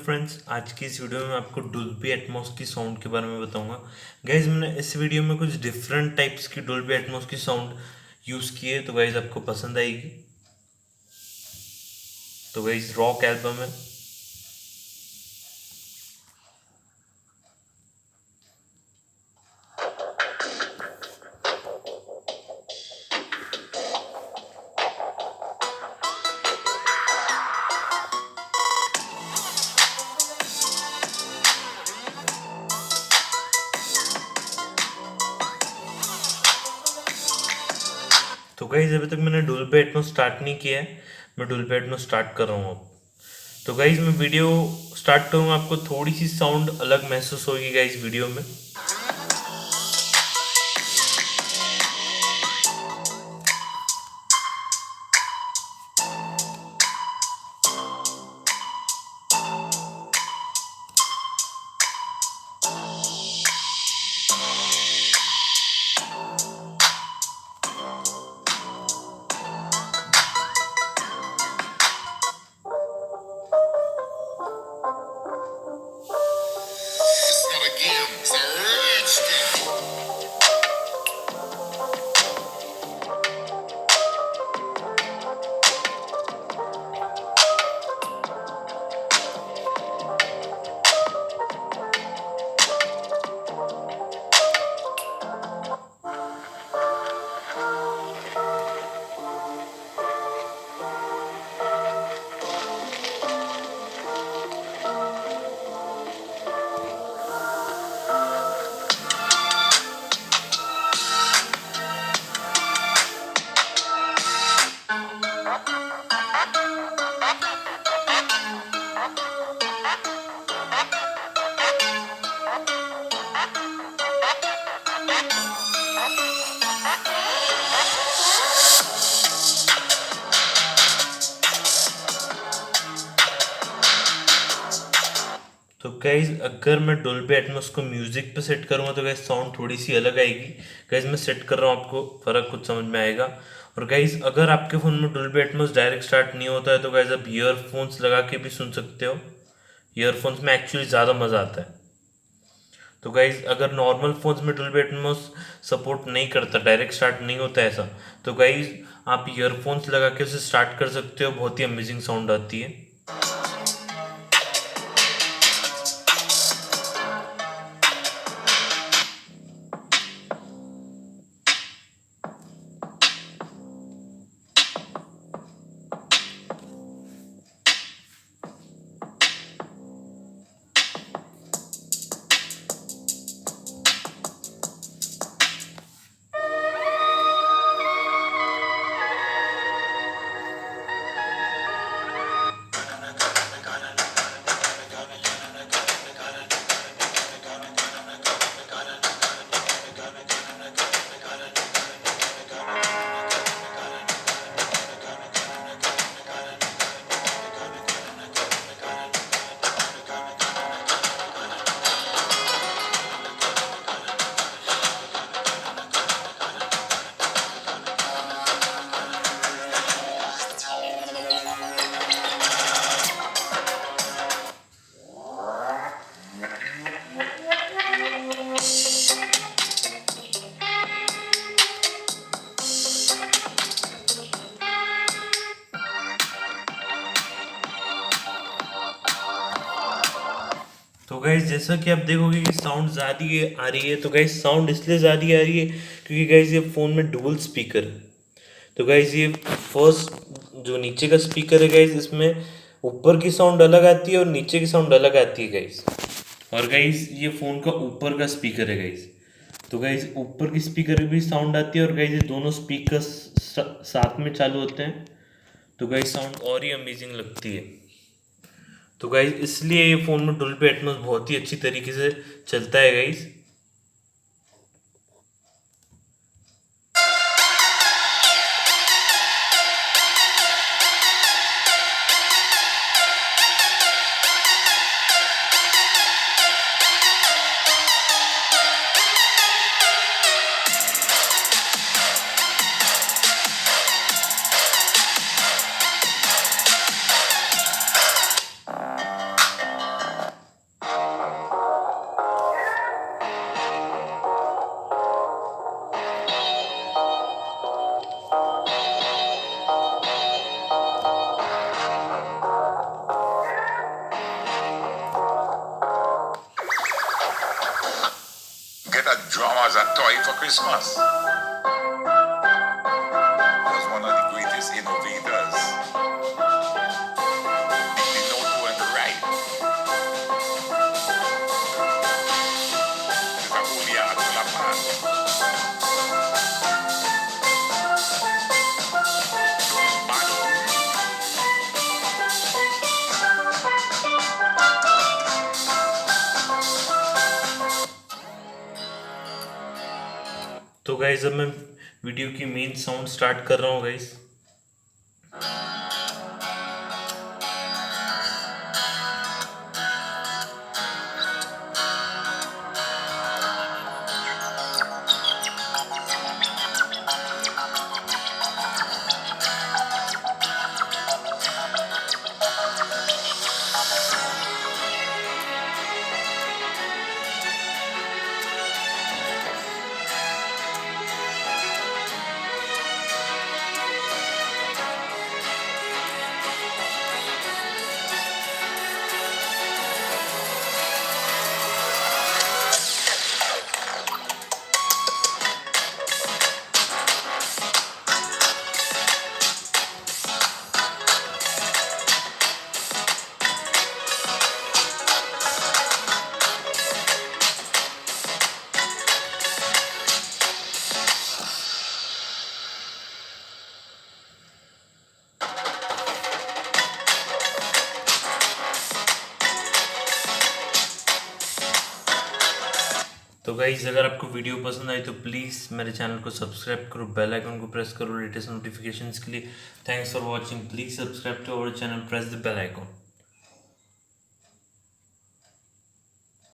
Friends, आज की इस वीडियो में मैं आपको डोल्बी एटमॉस की साउंड के बारे में बताऊंगा। गाइज मैंने इस वीडियो में कुछ डिफरेंट टाइप्स की डोल्बी एटमॉस की साउंड यूज़ की है, तो गाइज आपको पसंद आएगी। तो गाइज रॉक एल्बम है। तो गाइज अभी तक मैंने डोल्बी एटमॉस स्टार्ट नहीं किया है, मैं डोल्बी एटमॉस स्टार्ट कर रहा हूँ अब। तो गाइज मैं वीडियो स्टार्ट करूँगा, आपको थोड़ी सी साउंड अलग महसूस होगी गाइज वीडियो में। It's not a game, it's a rich thing. तो गाइज अगर मैं डोल्बी एटमॉस को म्यूजिक पे सेट करूँगा तो गाइज साउंड थोड़ी सी अलग आएगी। गाइज मैं सेट कर रहा हूँ, आपको फ़र्क कुछ समझ में आएगा। और गाइज अगर आपके फ़ोन में डोल्बी एटमॉस डायरेक्ट स्टार्ट नहीं होता है तो गाइज आप ईयरफोन्स लगा के भी सुन सकते हो। ईयरफोन्स में एक्चुअली ज़्यादा मज़ा आता है। तो गाइज अगर नॉर्मल फोन्स में डोल्बी एटमॉस सपोर्ट नहीं करता, डायरेक्ट स्टार्ट नहीं होता ऐसा, तो गाइज आप ईयरफोन्स लगा के उसे स्टार्ट कर सकते हो, बहुत ही अमेजिंग साउंड आती है। तो गाइज जैसा कि आप देखोगे कि साउंड ज़्यादा आ रही है, तो गाइज साउंड इसलिए ज़्यादा आ रही है क्योंकि गाइज ये फ़ोन में डुअल स्पीकर है। तो गाइज ये फर्स्ट जो नीचे का स्पीकर है गाइज, इसमें ऊपर की साउंड अलग आती है और नीचे की साउंड अलग आती है गाइज। और गाइज ये फ़ोन का ऊपर का स्पीकर है गाइज। तो गाइज ऊपर की स्पीकर की भी साउंड आती है और गाइज ये दोनों स्पीकर साथ में चालू होते हैं, तो गाइज साउंड और ही अमेजिंग लगती है। तो गाइज इसलिए ये फ़ोन में डोल्बी एटमॉस बहुत ही अच्छी तरीके से चलता है guys. as a toy for Christmas. Was one of the greatest innovators. The note went right. It's a whole yard full of man. तो गाइज अब मैं वीडियो की मेन साउंड स्टार्ट कर रहा हूँ गाइज। तो गाइज अगर आपको वीडियो पसंद आई तो प्लीज़ मेरे चैनल को सब्सक्राइब करो, बेल आइकन को प्रेस करो लेटेस्ट नोटिफिकेशंस के लिए। Thanks for watching, please subscribe to our channel, press the bell icon.